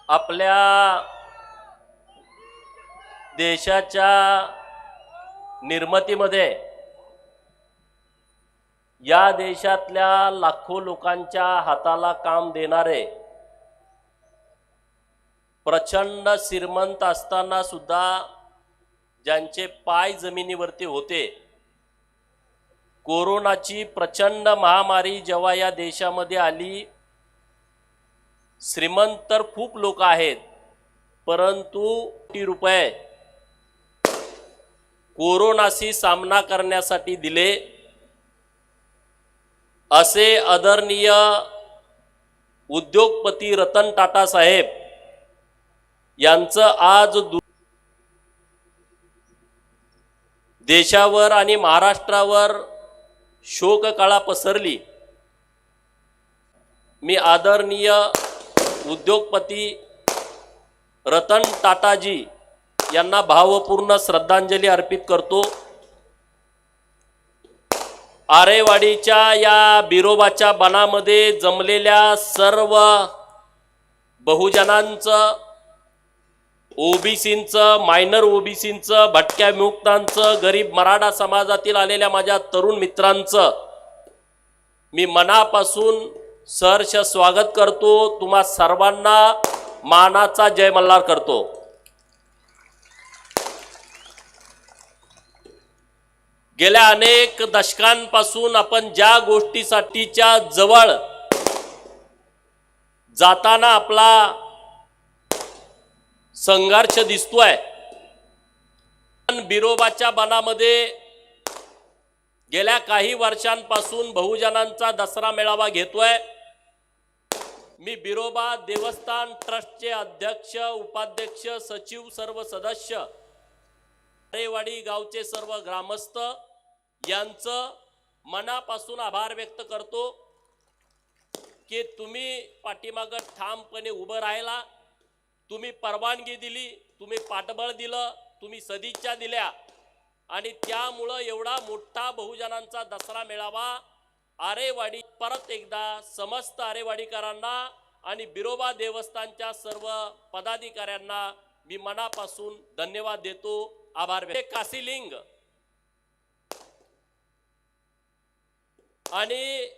आपल्या देशाच्या निर्मितीमध्ये या देशातल्या लाखो लोकांच्या हाताला काम देणारे प्रचंड श्रीमंत असताना सुद्धा ज्यांचे पाय जमिनीवरती होते, कोरोनाची प्रचंड महामारी जेव्हा या देशामध्ये आली, श्रीमंत तर खूप लोक आहेत, परंतु कोटी रुपये कोरोनाशी सामना करण्यासाठी दिले असे आदरणीय उद्योगपती रतन टाटा साहेब यांचं आज देशावर आणि महाराष्ट्रावर शोककळा पसरली। मी आदरणीय उद्योगपती रतन टाटाजी यांना भावपूर्ण श्रद्धांजली अर्पित करतो। आरेवाडीच्या या बिरोबाच्या बनामध्ये जमलेल्या सर्व बहुजनांचं, ओबीसींचं, मायनर ओबीसींचं, भटक्या विमुक्तांचं, गरीब मराठा समाजातील आलेल्या माझ्या तरुण मित्रांचं मी मनापासून सहर्ष स्वागत करतो। तुम्हा सर्वांना मानाचा जय मल्हार करतो। गेल्या अनेक दशकांपासून आपण ज्या गोष्टीसाठीच्या जवळ जाताना आपला संघर्ष दिसतोय, बिरोबाच्या बनामध्ये गेल्या काही वर्षांपासून बहुजनांचा दसरा मेळावा घेतोय। मी बिरोबा देवस्थान ट्रस्टचे अध्यक्ष, उपाध्यक्ष, सचिव, सर्व सदस्य, आरेवाडी गावचे सर्व ग्रामस्थ यांचं मनापासून आभार व्यक्त करतो की तुम्ही पाठीमागे ठामपणे उभं राहिला, तुम्ही परवानगी दिली, तुम्ही पाठबळ दिलं, तुम्ही सदिच्छा दिल्या आणि त्यामुळं एवढा मोठा बहुजनांचा दसरा मेळावा आरेवाडी परत एकदा समस्त आरेवाडीकरांना आणि बिरोबा देवस्थानच्या सर्व पदाधिकाऱ्यांना मी मनापासून धन्यवाद देतो, आभार व्यक्त। काशीलिंग आणि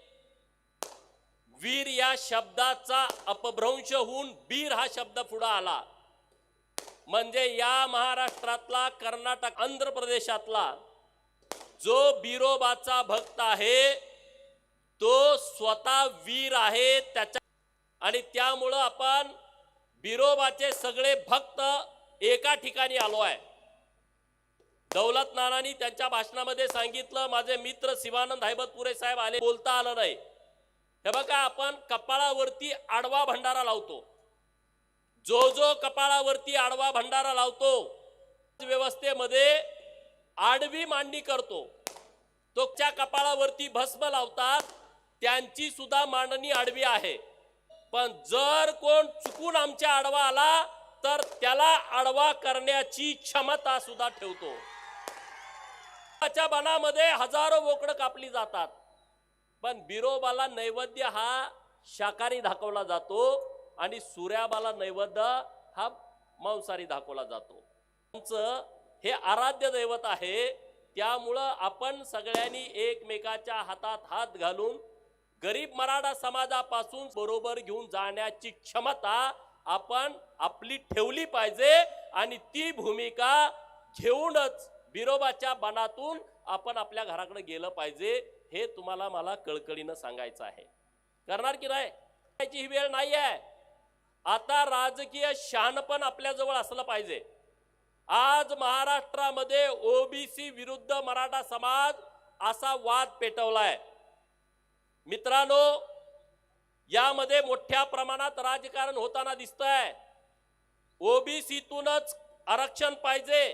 वीर या शब्दाचा अपभ्रंश होऊन बीर हा शब्द पुढे आला। म्हणजे या महाराष्ट्रातला, कर्नाटक, आंध्र प्रदेशातला जो बिरोबाचा भक्त आहे तो स्वतः वीर आहे त्याच्या, आणि त्यामुळं आपण बिरोबाचे सगळे भक्त एका ठिकाणी आलो आहे। दौलत नानांनी त्यांच्या भाषणामध्ये सांगितलं, माझे मित्र शिवानंद हैबतपुरे साहेब आले, बोलता आलं नाही। हे बघा, आपण कपाळावरती आडवा भंडारा लावतो, जो कपाळावरती आडवा भंडारा लावतो, व्यवस्थेमध्ये आडवी मांडणी करतो, तो त्या कपाळावरती भस्म लावतात, त्यांची सुद्धा मांडणी आडवी आहे। पण जर कोण चुकून आमच्या आडवा आला तर त्याला आडवा करण्याची क्षमता सुद्धा ठेवतो। च्या बनामध्ये हजारो बोकडं कापली जातात, पण बिरोबाला नैवेद्य हा शाकाहारी दाखवला जातो आणि सूर्याबाला नैवेद्य हा मांसाहारी दाखवला जातो। त्यांचं हे आराध्य दैवत आहे, त्यामुळं आपण सगळ्यांनी एकमेकाच्या हातात हात घालून गरीब मराठा समाजापासून बरोबर घेऊन जाण्याची क्षमता आपण आपली ठेवली पाहिजे आणि ती भूमिका घेऊनच बिरोबाच्या बनातून आपण आपल्या घराकडे गेलं पाहिजे, हे तुम्हाला मला कळकळीनं सांगायचं आहे। करणार की नाही ही वेळ नाही आहे, आता राजकीय शहाणपण आपल्या जवळ असलं पाहिजे। आज महाराष्ट्रामध्ये ओबीसी विरुद्ध मराठा समाज असा वाद पेटवलाय। मित्रांनो, यामध्ये मोठ्या प्रमाणात राजकारण होताना दिसतंय। ओबीसीतूनच आरक्षण पाहिजे,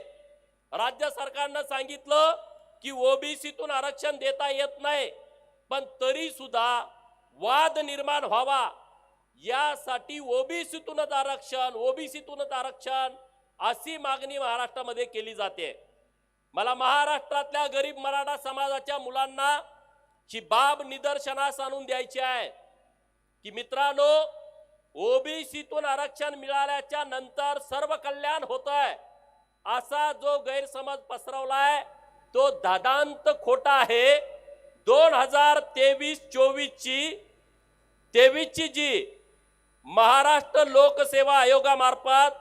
राज्य सरकारनं सांगितलं की ओबीसीतून आरक्षण देता येत नाही, पण तरी सुद्धा वाद निर्माण व्हावा यासाठी ओबीसीतूनच आरक्षण अशी मागणी महाराष्ट्रामध्ये केली जाते। मला महाराष्ट्रातल्या गरीब मराठा समाजाच्या मुलांना ही बाब निदर्शनास आणून द्यायची आहे की मित्रांनो, ओबीसीतून आरक्षण मिळाल्याच्या नंतर सर्व कल्याण होत आहे असा जो गैरसमज पसरवलाय तो दादांत खोटा आहे। 2023-24ची जी महाराष्ट्र लोकसेवा आयोगामार्फत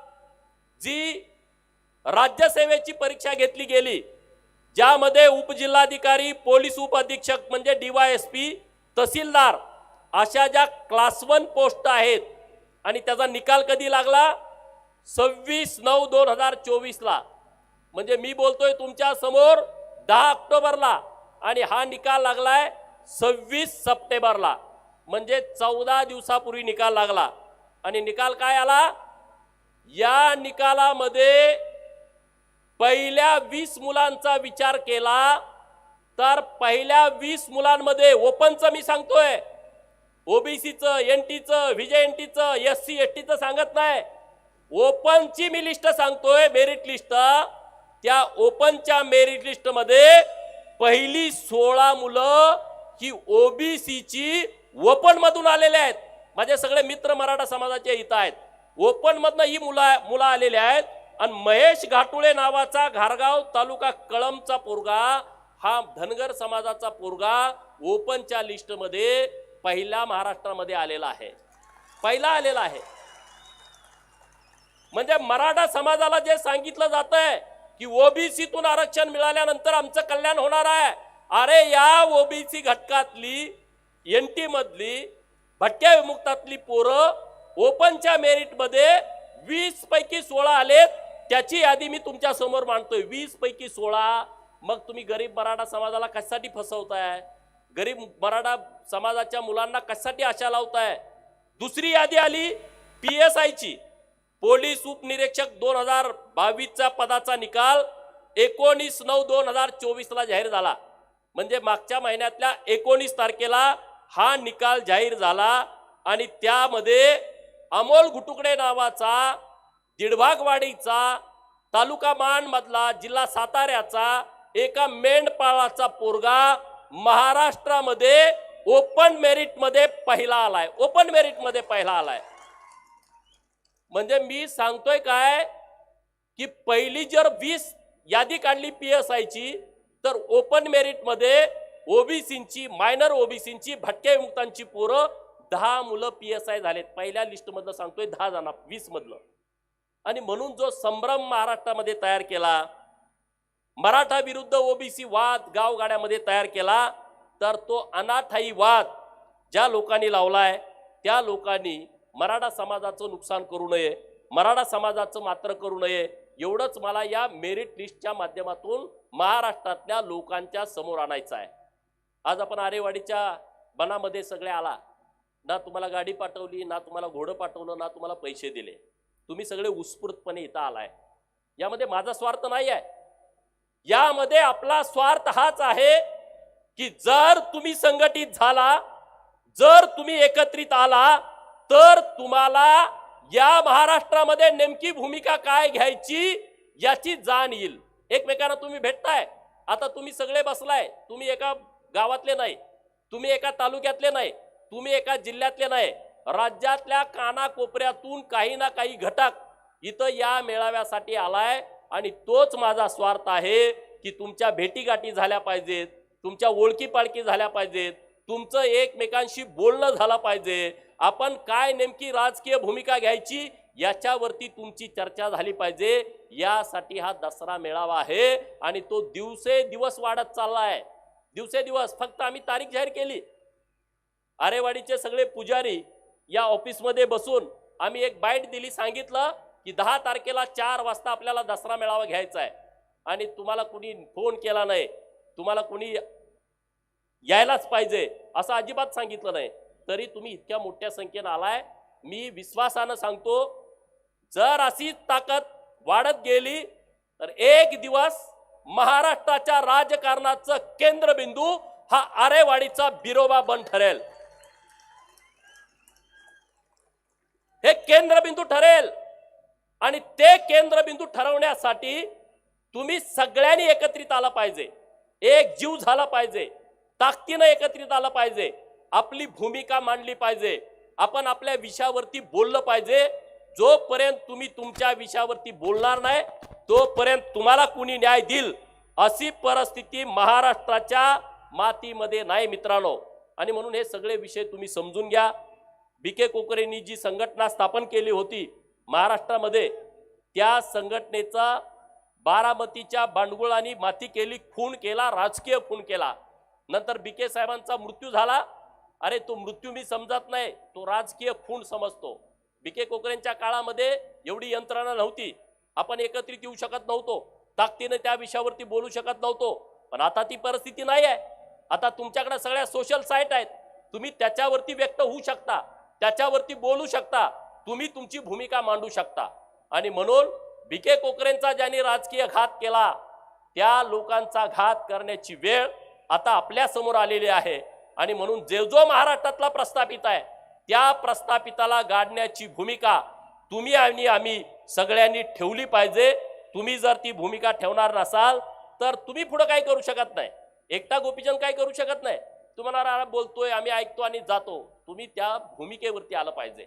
जी राज्यसेवेची परीक्षा घेतली गेली, ज्यामध्ये उपजिल्हाधिकारी, पोलीस उपअधीक्षक म्हणजे DYSP, तहसीलदार अशा ज्या क्लास 1 पोस्ट आहेत आणि त्याचा निकाल कधी लागला 26/9/2024 ला, म्हणजे मी बोलतोय तुमच्या समोर 10 ऑक्टोबरला आणि हा निकाल लागलाय 26 सप्टेंबरला, म्हणजे 14 दिवसापूर्वी निकाल लागला। आणि निकाल काय आला? या निकालामध्ये पहिल्या 20 मुलांचा विचार केला तर पहिल्या 20 मुलांमध्ये ओपनचं मी सांगतोय, ओबीसीचं, एनटीचं, व्हीजेएनटीचं, SC STचं सांगत नाही, ओपनची मी लिस्ट सांगतोय, मेरिट लिस्ट। त्या ओपनच्या मेरिट लिस्ट मध्ये पहिली 16 मुलं ही ओबीसीची ओपन मधून आलेले आहेत। माझे सगळे मित्र मराठा समाजाचे इथं आहेत, ओपन मधनं ही मुलं आलेले आहेत। आणि महेश घाटुळे नावाचा घारगाव तालुका कळमचा पोरगा, हा धनगर समाजाचा पोरगा ओपनच्या लिस्ट मध्ये पहिला महाराष्ट्रामध्ये आलेला आहे, पहिला आलेला आहे। म्हणजे मराठा समाजाला जे सांगितलं जातंय की ओबीसीतून आरक्षण मिळाल्यानंतर आमचं कल्याण होणार आहे, अरे या ओबीसी घटकातली, एनटी मधली, भटक्या विमुक्तातली पोरं ओपनच्या मेरिट मध्ये 20 पैकी 16 आलेत, त्याची यादी मी तुमच्या समोर मांडतोय। 20 पैकी 16। मग तुम्ही गरीब मराठा समाजाला कशासाठी फसवताय? गरीब मराठा समाजाच्या मुलांना कशासाठी आशा लावताय? दुसरी यादी आली PSI ची, पोलीस उपनिरीक्षक 2022चा पदाचा निकाल 19/9/2024 ला जाहीर झाला, म्हणजे मागच्या महिन्यातल्या 19 तारखेला हा निकाल जाहीर झाला। आणि त्यामध्ये अमोल घुटुकडे नावाचा दिडभागवाडीचा, तालुका मान मधला, जिल्हा साताऱ्याचा एका मेंढपाळाचा पोरगा महाराष्ट्रामध्ये ओपन मेरिट मध्ये पहिला आलाय, ओपन मेरिट मध्ये पहिला आलाय। म्हणजे मी सांगतोय काय की पहिली जर 20 यादी काढली PSI ची तर ओपन मेरिट मध्ये ओबीसींची, मायनर ओबीसींची, भटक्या विमुक्तांची पोरं 10 मुलं PSI झालेत। पहिल्या लिस्ट मधलं सांगतोय 10 जण 20 मधलं। आणि म्हणून जो संभ्रम महाराष्ट्रामध्ये तयार केला, मराठा विरुद्ध ओबीसी वाद गावगाड्यामध्ये तयार केला, तर तो अनाठायी वाद ज्या लोकांनी लावलाय त्या लोकांनी मराठा समाजाचं नुकसान करू नये, मराठा समाजाचं मात्र करू नये, एवढंच मला या मेरिट लिस्टच्या माध्यमातून महाराष्ट्रातल्या लोकांच्या समोर आणायचं आहे। आज आपण आरेवाडीच्या बनामध्ये सगळे आला, ना तुम्हाला गाडी पाठवली, ना तुम्हाला घोडं पाठवलं, ना तुम्हाला पैसे दिले, तुम्ही सगळे उत्स्फूर्तपणे इथं आलाय। यामध्ये माझा स्वार्थ नाही आहे, यामध्ये आपला स्वार्थ हाच आहे की जर तुम्ही संघटित झाला, जर तुम्ही एकत्रित आला, तर तुम्हाला या महाराष्ट्रामध्ये नेमकी भूमिका काय घ्यायची याची जाण येईल। एकमेकांना तुम्ही भेटताय, आता तुम्ही सगळे बसलाय, तुम्ही एका गावातले नाही, तुम्ही एका तालुक्यातले नाही, तुम्ही एका जिल्ह्यातले नाही, राज्यातल्या कानाकोपऱ्यातून काही ना काही घटक इथं या मेळाव्यासाठी आलाय। आणि तोच माझा स्वार्थ आहे की तुमच्या भेटीगाठी झाल्या पाहिजेत, तुमच्या ओळखी पाळखी झाल्या पाहिजेत, तुमचं एकमेकांशी बोलणं झालं पाहिजे, आपण काय नेमकी राजकीय भूमिका घ्यायची याच्यावरती तुमची चर्चा झाली पाहिजे। यासाठी हा दसरा मेळावा आहे आणि तो दिवसेदिवस वाढत चाललाय, दिवसेदिवस। फक्त आम्ही तारीख जाहीर केली, आरेवाडीचे सगळे पुजारी या ऑफिसमध्ये बसून आम्ही एक बाईट दिली, सांगितलं की 10 तारखेला 4 वाजता आपल्याला दसरा मेळावा घ्यायचा आहे। आणि तुम्हाला कुणी फोन केला नाही, तुम्हाला कुणी यायलाच पाहिजे असं अजिबात सांगितलं नाही, तरी तुम्ही इतक्या मोठ्या संख्येने आलाय। मी विश्वासानं सांगतो, जर अशी ताकद वाढत गेली तर एक दिवस महाराष्ट्राच्या राजकारणाचं केंद्रबिंदू हा आरेवाडीचा बिरोबा बन ठरेल, हे केंद्रबिंदू ठरेल। आणि ते केंद्रबिंदू ठरवण्यासाठी तुम्ही सगळ्यांनी एकत्रित आला पाहिजे, एक जीव झाला पाहिजे, ताकदीने एकत्रित आला पाहिजे, आपली भूमिका मांडली पाहिजे। आपण आपल्या विषयावरती बोललं पाहिजे. जोपर्यंत तुम्ही तुमच्या विषयावरती बोलणार नाही तोपर्यंत तुम्हाला कुणी न्याय देईल अशी परिस्थिती महाराष्ट्राच्या मातीमध्ये नाही मित्रांनो. आणि म्हणून हे सगळे विषय तुम्ही समजून घ्या. बीके कोकरेंनी जी संघटना स्थापन केली होती महाराष्ट्रामध्ये, त्या संघटनेचा बारामतीच्या बांडगुळांनी माती केली, खून केला, राजकीय खून केला. नंतर बीके साहेबांचा मृत्यू झाला. अरे तो मृत्यू मी समजत नाही, तो राजकीय खून समजतो. बीके कोकरेंच्या काळामध्ये एवढी यंत्रणा नव्हती, आपण एकत्रित येऊ शकत नव्हतो, ताकदीने त्या विषयावरती बोलू शकत नव्हतो. पण आता ती परिस्थिती नाही आहे. आता तुमच्याकडे सगळ्या सोशल साईट आहेत, तुम्ही त्याच्यावरती व्यक्त होऊ शकता, त्याच्यावरती बोलू शकता, तुम्ही तुमची भूमिका मांडू शकता. आणि म्हणून बीके कोकरेंचा ज्यांनी राजकीय घात केला त्या लोकांचा घात करण्याची वेळ आता आपल्या समोर आलेली आहे. आणि म्हणून जो महाराष्ट्रातला प्रस्थापित आहे त्या प्रस्थापिताला गाडण्याची भूमिका तुम्ही आणि आम्ही सगळ्यांनी ठेवली पाहिजे. तुम्ही जर ती भूमिका ठेवणार नसाल तर तुम्ही पुढे काय करू शकत नाही. एकटा गोपीचंद काय करू शकत नाही. तुम्हाला बोलतोय, आम्ही ऐकतो आणि जातो. तुम्ही त्या भूमिकेवरती आलं पाहिजे.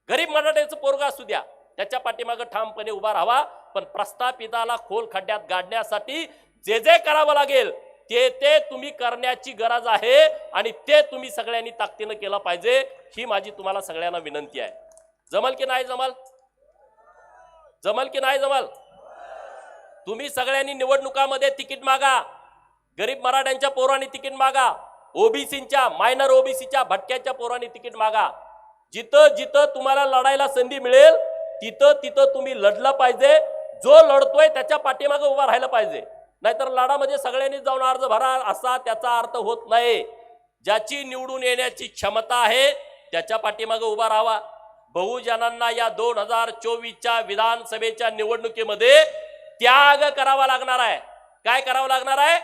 गरीब मराठ्याचं पोरगा असू द्या, त्याच्या पाठीमागे ठामपणे उभा राहावा. पण प्रस्थापिताला खोल खड्ड्यात गाडण्यासाठी जे जे करावं लागेल ते तुम्ही करण्याची गरज आहे आणि ते तुम्ही सगळ्यांनी ताकदीने केलं पाहिजे. ही माझी तुम्हाला सगळ्यांना विनंती आहे. जमल की नाही जमल? जमल की नाही जमल? तुम्ही सगळ्यांनी निवडणुकामध्ये तिकीट मागा. गरीब मराठ्यांच्या पोरांनी तिकीट मागा, ओबीसीच्या, मायनर ओबीसीच्या, भटक्याच्या पोरांनी तिकीट मागा. जिथं जिथं तुम्हाला लढायला संधी मिळेल तिथं तिथं तुम्ही लढलं पाहिजे. जो लढतोय त्याच्या पाठीमागे उभा राहिलं पाहिजे. नाहीतर लढामध्ये सगळ्यांनी जाऊन अर्ज भरा असा त्याचा अर्थ होत नाही. ज्याची निवडून येण्याची क्षमता आहे त्याच्या पाठीमागे उभा राहावा. बहुजनांना या 2024च्या विधानसभेच्या निवडणुकीमध्ये त्याग करावा लागणार आहे. काय करावं लागणार आहे?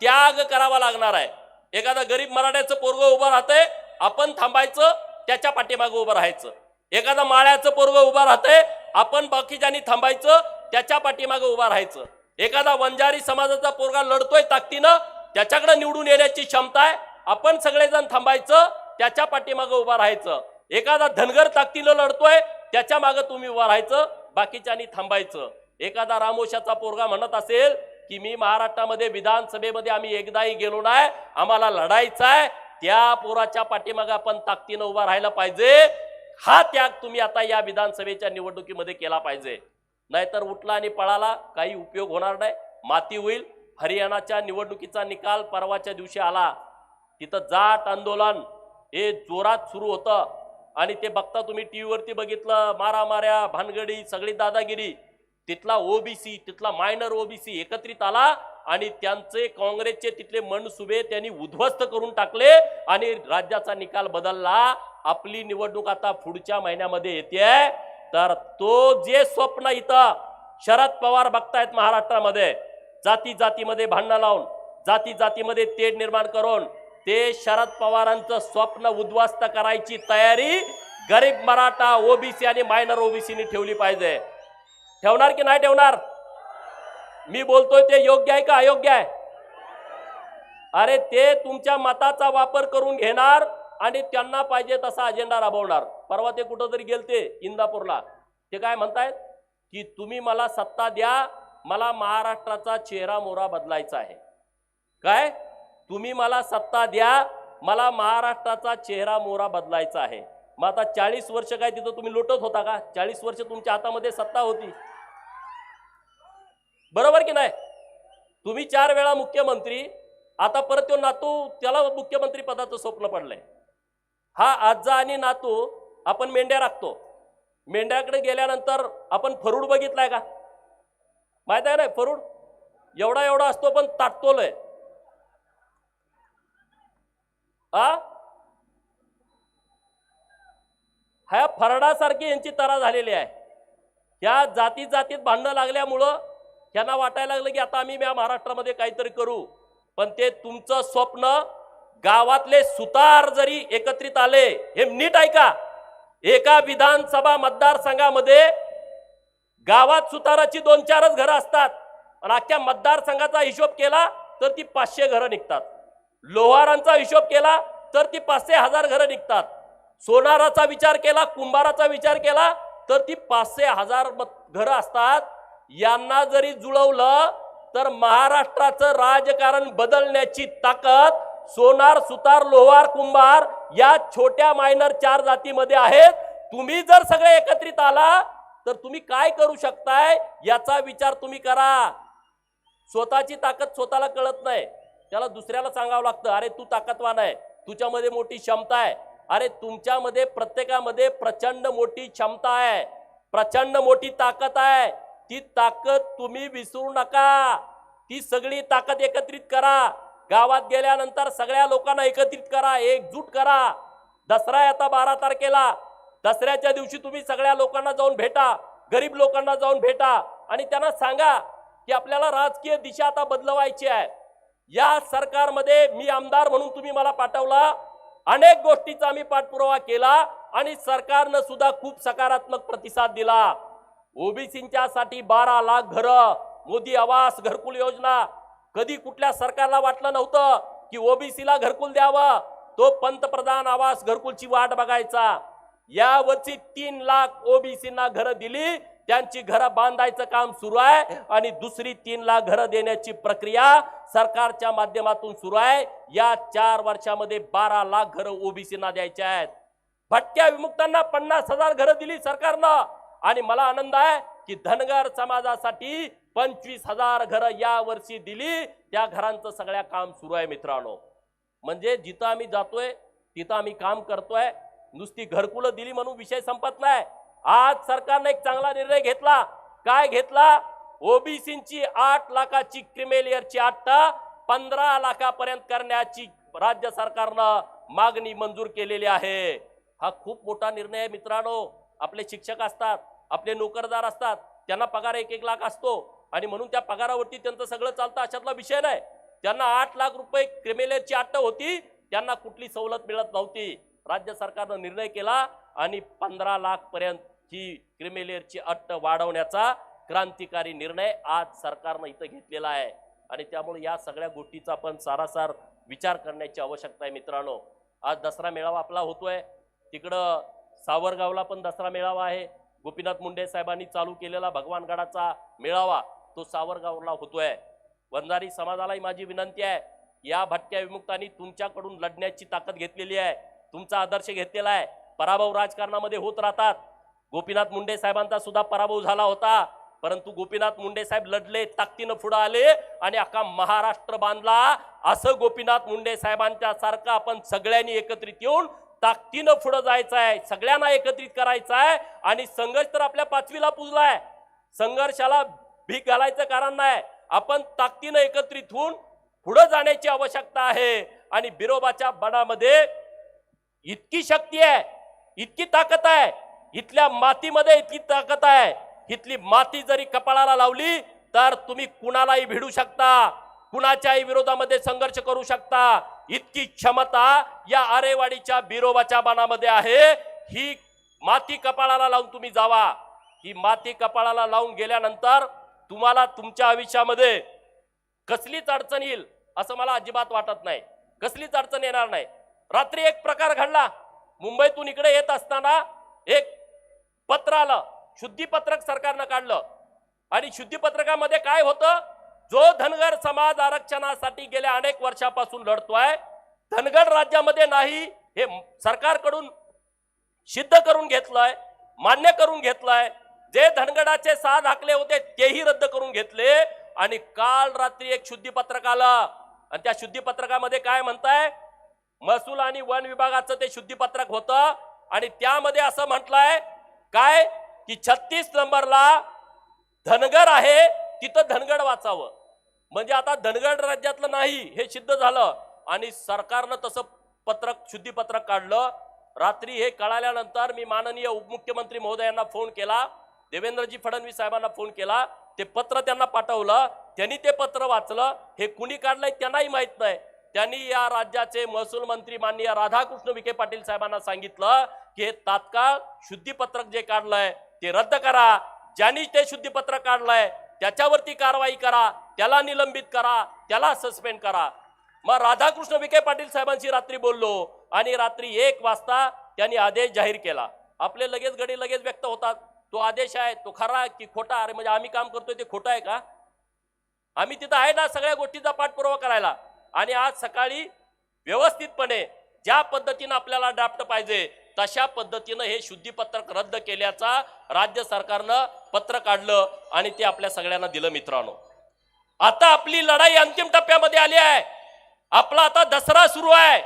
त्याग करावा लागणार आहे. एखादा गरीब मराठ्याचं पोरगं उभं राहतंय, आपण थांबायचं, त्याच्या पाठीमागे उभं राहायचं. एखादा माळ्याचं पोरगं उभं राहतंय, आपण बाकीच्यांनी थांबायचं, त्याच्या पाठीमागे उभं राहायचं. एखादा वंजारी समाजाचा पोरगा लढतोय ताकदीनं, त्याच्याकडे निवडून येण्याची क्षमता आहे, आपण सगळेजण थांबायचं, त्याच्या पाठीमागे उभं राहायचं. एखादा धनगर ताकदीनं लढतोय, त्याच्या मागे तुम्ही उभं राहायचं, बाकीच्यांनी थांबायचं. एखादा रामोशाचा पोरगा म्हणत असेल की मी महाराष्ट्रामध्ये विधानसभेमध्ये आम्ही एकदाही गेलो नाही, आम्हाला लढायचं आहे, त्या पोराच्या पाठीमागे आपण ताकदीनं उभा राहायला पाहिजे. हा त्याग तुम्ही आता या विधानसभेच्या निवडणुकीमध्ये केला पाहिजे. नाहीतर उठला आणि पळाला काही उपयोग होणार नाही, माती होईल. हरियाणाच्या निवडणुकीचा निकाल परवाच्या दिवशी आला. तिथं जाट आंदोलन हे जोरात सुरू होतं आणि ते बघता तुम्ही टीव्हीवरती बघितलं, मारामाऱ्या, भानगडी, सगळी दादागिरी. तिथला ओबीसी, तिथला मायनर ओबीसी एकत्रित आला आणि त्यांचे काँग्रेसचे तिथले मनसुबे त्यांनी उद्ध्वस्त करून टाकले आणि राज्याचा निकाल बदलला. आपली निवडणूक आता पुढच्या महिन्यामध्ये येते. तर तो जे स्वप्न इथं शरद पवार बघतायत महाराष्ट्रामध्ये, जाती जातीमध्ये भांडणं लावून, जाती जातीमध्ये तेढ निर्माण करून, ते शरद पवारांचं स्वप्न उद्ध्वस्त करायची तयारी गरीब मराठा, ओबीसी आणि मायनर ओबीसीनी ठेवली पाहिजे. ठेवणार की नाही ठेवणार? मी बोलतोय ते योग्य आहे का अयोग्य आहे? अरे ते तुमच्या मताचा वापर करून घेणार आणि त्यांना पाहिजे तसा अजेंडा राबवणार. परवा ते कुठं तरी गेलते इंदापूरला, ते काय म्हणतायत की तुम्ही मला सत्ता द्या, मला महाराष्ट्राचा चेहरा मोहरा बदलायचा आहे. काय? तुम्ही मला सत्ता द्या, मला महाराष्ट्राचा चेहरा मोहरा बदलायचा आहे. मग आता 40 वर्ष काय तिथं तुम्ही लुटत होता का? 40 वर्ष तुमच्या हातामध्ये सत्ता होती, बरोबर की नाही? तुम्ही 4 वेळा मुख्यमंत्री, आता परत तो नातू, त्याला मुख्यमंत्री पदाचं स्वप्न पडलंय. हा आजा आणि नातू आपण मेंढ्या राखतो. मेंढ्याकडे गेल्यानंतर आपण फरूड बघितलाय का? माहित आहे ना फरूड? एवढा एवढा असतो पण ताटतोलय. ह्या फरडासारखी यांची तरा झालेली आहे. ह्या जाती जातीत भांडणं लागल्यामुळं त्यांना वाटायला लागलं की आता आम्ही या महाराष्ट्रामध्ये काहीतरी करू. पण ते तुमचं स्वप्न, गावातले सुतार जरी एकत्रित आले, हे नीट ऐका, एका विधानसभा मतदारसंघामध्ये गावात सुताराची 2-4च घरं असतात आणि अख्ख्या मतदारसंघाचा हिशोब केला तर ती 500 घरं निघतात. लोहारांचा हिशोब केला तर ती 500-1000 घरं निघतात. सोनाराचा विचार केला, कुंभाराचा विचार केला तर ती 500,000 घरं असतात. यांना जरी जुळवलं तर महाराष्ट्राचं राजकारण बदलण्याची ताकद सोनार, सुतार, लोहार, कुंभार या छोट्या मायनर 4 जातीमध्ये आहेत. तुम्ही जर सगळे एकत्रित आला तर तुम्ही काय करू शकताय याचा विचार तुम्ही करा. स्वतःची ताकद स्वतःला कळत नाही, त्याला दुसऱ्याला सांगावं लागतं, अरे तू ताकदवान आहे, तुझ्यामध्ये मोठी क्षमता आहे. अरे तुमच्यामध्ये प्रत्येकामध्ये प्रचंड मोठी क्षमता आहे, प्रचंड मोठी ताकद आहे. ती ताकद तुम्ही विसरू नका. ती सगळी ताकद एकत्रित करा. गावात गेल्यानंतर सगळ्या लोकांना एकत्रित करा, एकजूट करा. दसरा आहे आता 12 तारखेला. दसऱ्याच्या दिवशी तुम्ही सगळ्या लोकांना जाऊन भेटा, गरीब लोकांना जाऊन भेटा आणि त्यांना सांगा की आपल्याला राजकीय दिशा आता बदलवायची आहे. या सरकारमध्ये मी आमदार म्हणून तुम्ही मला पाठवला, अनेक गोष्टीचा आम्ही पाठपुरावा केला आणि सरकारनं सुद्धा खूप सकारात्मक प्रतिसाद दिला. ओबीसींच्या साठी 12 लाख घरं, मोदी आवास घरकुल योजना. कधी कुठल्या सरकारला वाटलं नव्हतं की ओबीसीला घरकुल द्यावं. तो पंतप्रधान आवास घरकुलची वाट बघायचा. या वर्षी 3 लाख ओबीसींना घरं दिली, त्यांची घरं बांधायचं काम सुरू आहे आणि दुसरी 3 लाख घरं देण्याची प्रक्रिया सरकारच्या माध्यमातून सुरू आहे. या 4 वर्षामध्ये 12 लाख घरं ओबीसींना द्यायची आहेत. भटक्या विमुक्तांना 50,000 घरं दिली सरकारनं आणि मला आनंद आहे की धनगर समाजासाठी 25,000 घरं या वर्षी दिली. त्या घरांचं सगळ्या काम सुरू आहे मित्रांनो. म्हणजे जिथं आम्ही जातोय तिथं आम्ही काम करतोय. नुसती घरकुलं दिली म्हणून विषय संपत नाही. आज सरकारने एक चांगला निर्णय घेतला. काय घेतला? ओबीसींची 8 लाखाची क्रिमिलेअरची अट 15 लाखापर्यंत करण्याची राज्य सरकारनं मागणी मंजूर केलेली आहे. हा खूप मोठा निर्णय आहे मित्रांनो. आपले शिक्षक असतात, आपले नोकरदार असतात, त्यांना पगार 1-1 लाख असतो आणि म्हणून त्या पगारावरती त्यांचं सगळं चालतं अशातला विषय नाही. त्यांना 8 लाख रुपये क्रिमिलेअरची अट होती, त्यांना कुठली सवलत मिळत नव्हती. राज्य सरकारनं निर्णय केला आणि 15 लाख पर्यंतची क्रिमिलेअरची अट वाढवण्याचा क्रांतिकारी निर्णय आज सरकारनं इथं घेतलेला आहे आणि त्यामुळे या सगळ्या गोष्टीचा आपण सारासार विचार करण्याची आवश्यकता आहे मित्रांनो. आज दसरा मेळावा आपला होतोय. तिकडं सावरगावला पण दसरा मेळावा आहे. गोपीनाथ मुंडे साहेबांनी चालू केलेला भगवानगडाचा मेळावा तो सावरगावला होतोय. वंजारी समाजालाही माझी विनंती आहे, या भटक्या विमुक्तांनी तुमच्याकडून लढण्याची ताकद घेतलेली आहे, तुमचा आदर्श घेतलेला आहे. पराभव राजकारणामध्ये होत राहतात. गोपीनाथ मुंडे साहेबांचा सुद्धा पराभव झाला होता, परंतु गोपीनाथ मुंडे साहेब लढले, ताकदीनं पुढे आले आणि अख्खा महाराष्ट्र बांधला. असं गोपीनाथ मुंडे साहेबांच्या सारखं आपण सगळ्यांनी एकत्रित येऊन ताकदीनं पुढे जायचं आहे, सगळ्यांना एकत्रित करायचं आहे. आणि संघर्ष तर आपल्या 5वीला पुजलाय. संघर्षाला भीक घालायचं कारण नाही. आपण ताकदीनं एकत्रित होऊन पुढे जाण्याची आवश्यकता आहे. आणि बिरोबाच्या बनामध्ये इतकी शक्ती आहे, इतकी ताकद आहे, इथल्या मातीमध्ये इतकी ताकद आहे. इथली माती जरी कपाळाला लावली तर तुम्ही कुणालाही भिडू शकता, कुणाच्याही विरोधामध्ये संघर्ष करू शकता. इतकी क्षमता या आरेवाडीच्या बिरोबाच्या बाणामध्ये आहे. ही माती कपाळाला लावून तुम्ही जावा. ही माती कपाळाला लावून गेल्यानंतर तुम्हाला तुमच्या आयुष्यामध्ये कसलीच अडचण येईल असं मला अजिबात वाटत नाही. कसलीच अडचण येणार नाही. रात्री एक प्रकार घडला. मुंबईतून इकडे येत असताना एक पत्र आलं, शुद्धीपत्रक सरकारनं काढलं आणि शुद्धीपत्रकामध्ये काय होतं? जो धनगर समाज आरक्षणासाठी गेल्या अनेक वर्षापासून लढतोय, धनगर राज्यामध्ये नाही हे सरकारकडून सिद्ध करून घेतलंय, मान्य करून घेतलंय. जे धनगडाचे 6 दाखले होते तेही रद्द करून घेतले आणि काल रात्री एक शुद्धीपत्रक आलं आणि त्या शुद्धीपत्रकामध्ये काय म्हणताय? महसूल आणि वन विभागाचं ते शुद्धीपत्रक होतं आणि त्यामध्ये असं म्हटलंय काय की 36 नंबरला धनगर आहे, तिथं धनगड वाचावं. म्हणजे आता धनगड राज्यातलं नाही हे सिद्ध झालं आणि सरकारनं तसं पत्रक शुद्धीपत्रक काढलं. रात्री हे कळाल्यानंतर मी माननीय उपमुख्यमंत्री महोदयांना फोन केला, देवेंद्रजी फडणवीस साहेबांना फोन केला. ते पत्र त्यांना पाठवलं. त्यांनी ते पत्र वाचलं. हे कुणी काढलंय त्यांनाही माहित नाही. त्यांनी या राज्याचे महसूल मंत्री माननीय राधाकृष्ण विखे पाटील साहेबांना सांगितलं की हे तात्काळ शुद्धीपत्रक जे काढलंय ते रद्द करा. ज्यांनी ते शुद्धीपत्रक काढलंय त्याच्यावरती कारवाई करा, त्याला निलंबित करा, त्याला सस्पेंड करा. मग राधाकृष्ण विखे पाटील साहेबांशी रात्री बोललो आणि रात्री 1 वाजता त्यांनी आदेश जाहीर केला. आपले लगेच गडी लगेच व्यक्त होतात, तो आदेश आहे तो खरा की खोटा? अरे म्हणजे आम्ही काम करतोय ते खोटं आहे का? आम्ही तिथं आहे ना सगळ्या गोष्टीचा पाठपुरावा करायला. आणि आज सकाळी व्यवस्थितपणे ज्या पद्धतीनं आपल्याला ड्राफ्ट पाहिजे तशा पद्धतीनं हे शुद्धीपत्रक रद्द केल्याचा राज्य सरकारनं पत्र काढलं आणि ते आपल्या सगळ्यांना दिलं. मित्रांनो, आता आपली लढाई अंतिम टप्प्यामध्ये आली आहे. आपला आता दसरा सुरू आहे.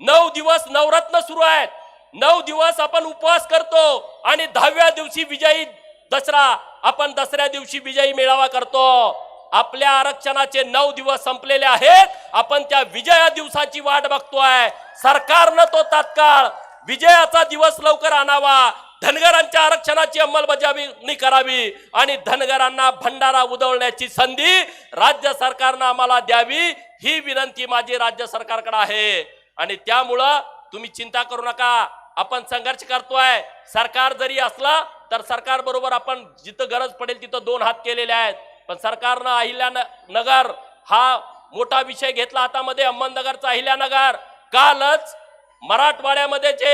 9 दिवस नवरत्न सुरू आहेत. 9 दिवस आपण उपवास करतो आणि 10व्या दिवशी विजयी दसरा, आपण दसऱ्या दिवशी विजयी मेळावा करतो. आपल्या आरक्षणाचे 9 दिवस संपलेले आहेत. आपण त्या विजया दिवसाची वाट बघतोय. सरकारनं तो तात्काळ विजयाचा दिवस लवकर आणावा. धनगरांच्या आरक्षणाची अंमलबजावणी करावी आणि धनगरांना भंडारा उधळण्याची संधी राज्य सरकारनं आम्हाला द्यावी, ही विनंती माझी राज्य सरकारकडे आहे. आणि त्यामुळं तुम्ही चिंता करू नका, आपण संघर्ष करतोय. सरकार जरी असला तर सरकार बरोबर आपण जिथं गरज पडेल तिथं 2 हात केलेले आहेत. पण सरकारनं अहिल्यानगर हा मोठा विषय घेतला हातामध्ये. अहमदनगरचा अहिल्यानगर, कालच मराठवाड्यामध्ये जे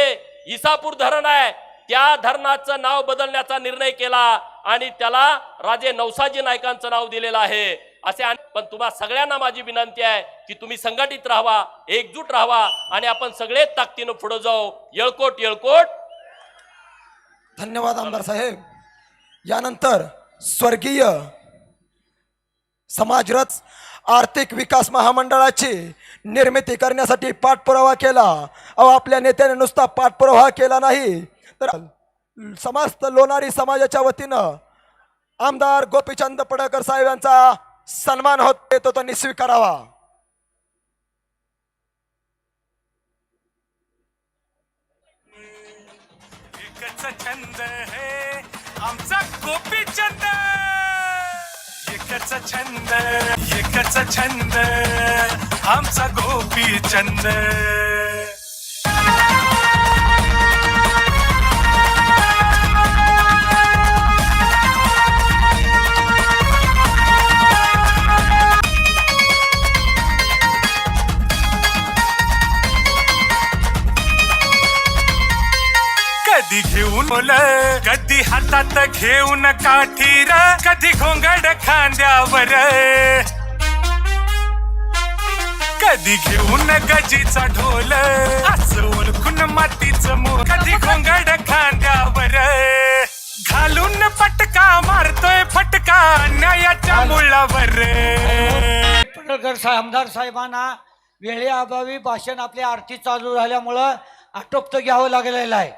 इसापूर धरण आहे त्या धरणाचं नाव बदलण्याचा निर्णय केला आणि त्याला राजे नवसाजी नायकांचं नाव दिलेलं आहे. असे पण तुम्हा सगळ्यांना माझी विनंती आहे की तुम्ही संघटित राहावा, एकजूट राहावा आणि आपण सगळे ताकदीनं पुढे जाऊ. येळकोट येळकोट. धन्यवाद आमदार साहेब. यानंतर स्वर्गीय समाजरथ आर्थिक विकास महामंडळाची निर्मिती करण्यासाठी पाठपुरावा केला. आपल्या नेत्याने नुसता पाठपुरावा केला नाही तर समस्त लोणारी समाजाच्या वतीनं आमदार गोपीचंद पडळकर साहेब यांचा सन्मान होत तो त्यांनी स्वीकारावा. एकच छंद है आमचा गोपीचंद, एकच छंद, एकच छंद आमचा गोपीचंद. कधी घेऊन मुलं, कधी हातात घेऊन काठीर, कधी घोंगड खांद्यावर, कधी घेऊन गजीचा ढोल, असं ओळखून मातीचं मोल, कधी घोंगड खांद्यावर, घालून पटका मारतोय फटका न्यायाच्या मुळावर. पडळकर आमदार साहेबांना वेळेअभावी भाषण आपल्या आरती चालू झाल्यामुळं आटोपतं घ्यावं लागलेलं आहे.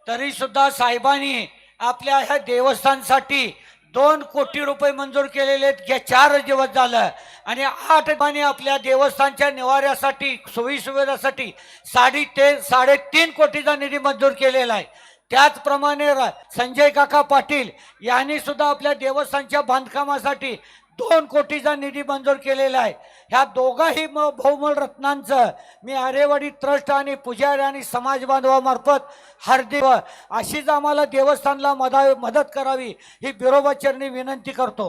तरी सुद्धा साहेबांनी आपल्या ह्या देवस्थानसाठी 2 कोटी रुपये मंजूर केलेले आहेत. 4 दिवस झालं आणि 8 ठिकाणी आपल्या देवस्थानच्या निवाऱ्यासाठी सोयीसुविधासाठी 3.5 कोटीचा निधी मंजूर केलेला आहे. त्याचप्रमाणे संजय काका पाटील यांनी सुद्धा आपल्या देवस्थानच्या बांधकामासाठी 2 कोटीचा निधी मंजूर केलेला आहे. ह्या दोघाही बहुमल रत्नांचं मी आरेवाडी ट्रस्ट आणि पुजारी आणि समाज बांधवामार्फत हार्दिक अशीच आम्हाला देवस्थानला मदत करावी ही बिरोबाचरणी विनंती करतो.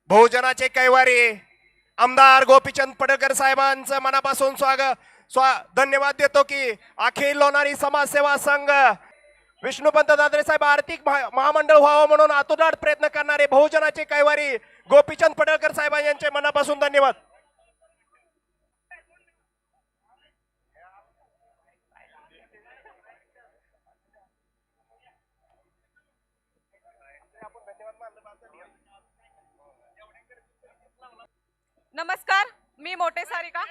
बहुजनाचे कैवारी आमदार गोपीचंद पडळकर साहेबांचं मनापासून धन्यवाद देतो की अखिल लोणारी समाजसेवा संघ विष्णुपंत दादरे साहेब आर्थिक महामंडळ व्हावं म्हणून आतुरात प्रयत्न करणारे बहुजनाचे कैवारी गोपीचंद पडळकर साहेब यांचे मनापासून धन्यवाद. नमस्कार, मी मोठे सारिका